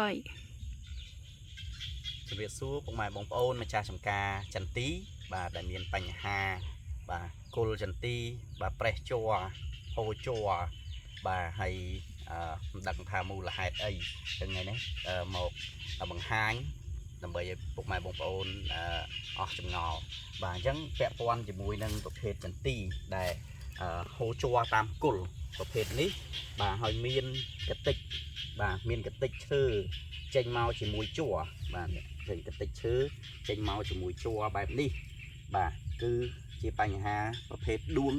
Bảy. ជំរាបសួរពុកម៉ែបងប្អូនម្ចាស់ចំការចន្ទីបាទដែលមានបញ្ហាបាទគល់ចន្ទីបាទប្រេះជ័រហូរជ័របាទហើយមិនដឹងថាមូលហេតុអីថ្ងៃនេះមកបង្ហាញដើម្បីឲ្យពុកម៉ែបងប្អូនអស់ចម្ងល់បាទអញ្ចឹងពាក់ព័ន្ធជាមួយនឹងប្រភេទចន្ទីដែលហូរជ័រតាមគល់ប្រភេទនេះបាទហើយមានកតិចបាទមានកតិចឈើចេញមកជាមួយជ័របាទឃើញកតិចឈើចេញមកជាមួយជ័របែបនេះបាទគឺជាបញ្ហាប្រភេទដួង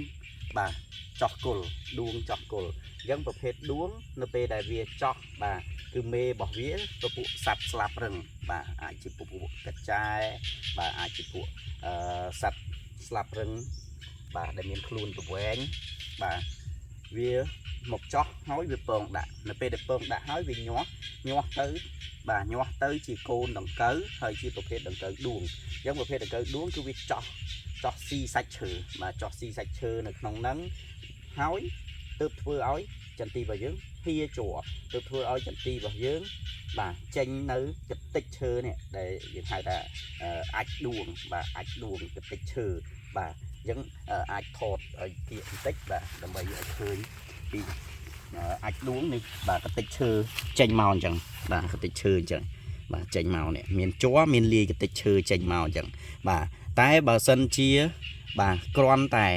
បាទចោះគល់ដួងចោះគល់អញ្ចឹងប្រភេទដួងនៅពេលដែលវាចោះបាទគឺមេរបស់វាពពួកសត្វស្លាប់រឹងបាទអាចជាពពួកកាចាយបាទអាចជាពួកសត្វស្លាប់រឹងបាទដែលមានខ្លួនប្រវែងបាទវាមកចោះហើយវាពងដាក់នៅពេលដែលពងដាក់ហើយវាញាស់ទៅបាទញាស់ទៅជាកូនដង្កូវហើយជាប្រភេទដង្កូវដួងអញ្ចឹងប្រភេទដង្កូវដួងគឺវាចោះស៊ីសាច់ឈើបាទចោះស៊ីសាច់ឈើនៅក្នុងហ្នឹងហើយទើបធ្វើឲ្យចន្ទីរបស់យើងហៀជ័រទើបធ្វើឲ្យចន្ទីរបស់យើងបាទចេញនៅកតិចឈើនេះដែលយើងហៅថាអាចដួងបាទអាចដួងកតិចឈើបាទអញ្ចឹងអាចថតឲ្យគៀកបន្តិចបាទដើម្បីឲ្យឃើញពីអាចដួងនេះបាទកតិចឈើចេញមកអញ្ចឹងបាទកតិចឈើអញ្ចឹងបាទចេញមកនេះមានជ័រមានលាយកតិចឈើចេញមកអញ្ចឹងបាទតែបើសិនជាបាទគ្រាន់តែ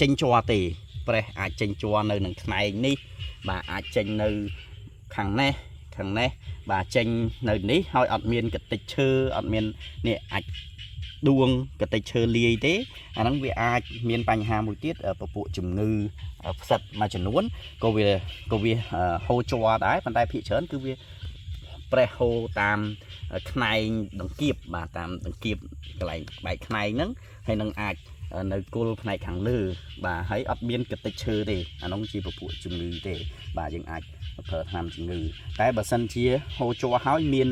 ចេញជ័រទេប្រេះអាចចេញជ័រនៅនឹងផ្នែកនេះបាទអាចចេញនៅខាងនេះបាទចេញនៅនេះហើយអត់មានកតិចឈើអត់មាននេះអាចដួងកតិចឈើលាយទេអាហ្នឹងវាអាចមានបញ្ហាមួយទៀតពពួកជំងឺផ្សិតមួយចំនួនក៏វាហូរជ័រដែរប៉ុន្តែភាគច្រើនគឺវាប្រេះហូរតាមខ្នែងដង្កៀបបាទតាមដង្កៀបកន្លែងបែកខ្នែងហ្នឹងហើយនឹងអាចនៅគល់ផ្នែកខាងលើបាទហើយអត់មានកតិចឈើទេអានោះជាពពួកជំងឺទេបាទយើងអាចប្រើថ្នាំជំងឺតែបើសិនជាហូរជ័រហើយមាន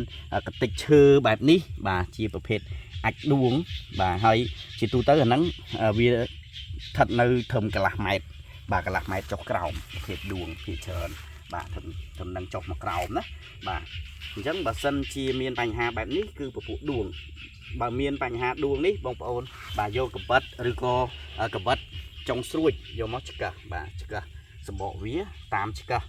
កតិចឈើបែបនេះបាទជាប្រភេទអាចដួងបាទហើយជាទូទៅអាហ្នឹងវាស្ថិតនៅត្រឹមកន្លះម៉ែត្របាទកន្លះម៉ែត្រចុះក្រោមប្រភេទដួងភាគច្រើនបាទត្រឹមនឹងចុះមកក្រោមណាបាទអញ្ចឹងបើសិនជាមានបញ្ហាបែបនេះគឺពពួកដួងបើមានបញ្ហាដួងនេះបងប្អូនបាទយកកបិតឬក៏កបិតចុងស្រួចយកមកឆ្កឹះបាទឆ្កឹះសម្បកវាតាមឆ្កឹះ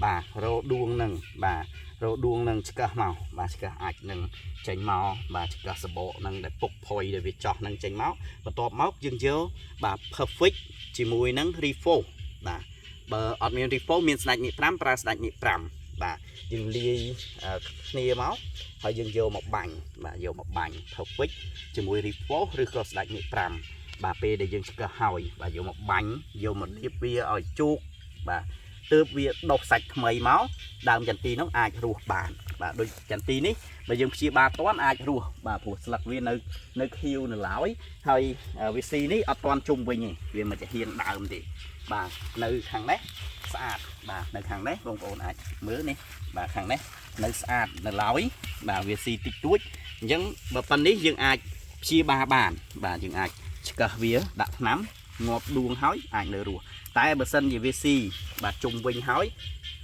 បាទរោដួងនឹងបាទរោដួងនឹងឆ្កឹះមកបាទឆ្កឹះអាចនឹងចេញមកបាទឆ្កឹះសម្បកនឹងដែលពុកផុយដែលវាចោះនឹងចេញមកបន្ទាប់មកយើងយកបាទ perfect ជាមួយនឹង refo បាទបើអត់មាន refo មានស្ដេចញៀក5ប្រើស្ដេចញៀក5បាទយើងលាយគ្នាមកហើយយើងយកមកបាញ់បាទយកមកបាញ់ perfect ជាមួយ refo ឬក៏ស្ដេចញៀក5បាទពេលដែលយើងឆ្កឹះហើយបាទយកមកបាញ់យកមកលាបវាឲ្យជោគបាទទើបវាដុះសាច់ថ្មីមកដើមចន្ទីនោះអាចរស់បានបាទដូចចន្ទីនេះបើយើងព្យាបាលតាន់អាចរស់បាទព្រោះស្លឹកវានៅខៀវនៅឡើយហើយវាស៊ីនេះអត់តាន់ជុំវិញទេវាមិនចាហ៊ានដើមទេបាទនៅខាងនេះស្អាតបាទនៅខាងនេះបងប្អូនអាចមើលនេះបាទខាងនេះនៅស្អាតនៅឡើយបាទវាស៊ីតិចតួចអញ្ចឹងបើប៉ុណ្នេះយើងអាចព្យាបាលបានបាទយើងអាចឆ្កឹះវាដាក់ថ្នាំងាប់ដួងហើយអាចនៅរស់តែបើសិនជាវាស៊ីបាទជុំវិញហើយ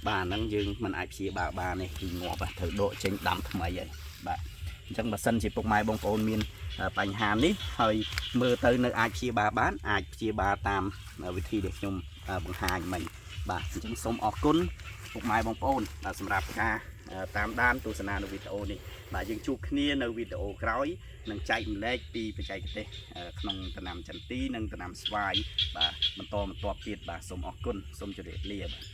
បាទហ្នឹងយើងមិនអាចព្យាបាលបានទេគឺងាប់ត្រូវដកចេញដាំថ្មីហើយបាទអញ្ចឹងបើសិនជាពុកម៉ែបងប្អូនមានបញ្ហានេះហើយមើលទៅនៅអាចព្យាបាលបានអាចព្យាបាលតាមវិធីដែលខ្ញុំបង្ហាញមិញបាទអញ្ចឹងសូមអរគុណពុកម៉ែបងប្អូនសម្រាប់ការតាមដានទស្សនានៅវីដេអូនេះបាទយើងជួបគ្នានៅវីដេអូក្រោយនឹងចែករំលែកពីបច្ចេកទេសក្នុងដំណាំចន្ទីនិងដំណាំស្វាយបាទបន្តទៀតបាទសូមអរគុណសូមជម្រាបលាបាទ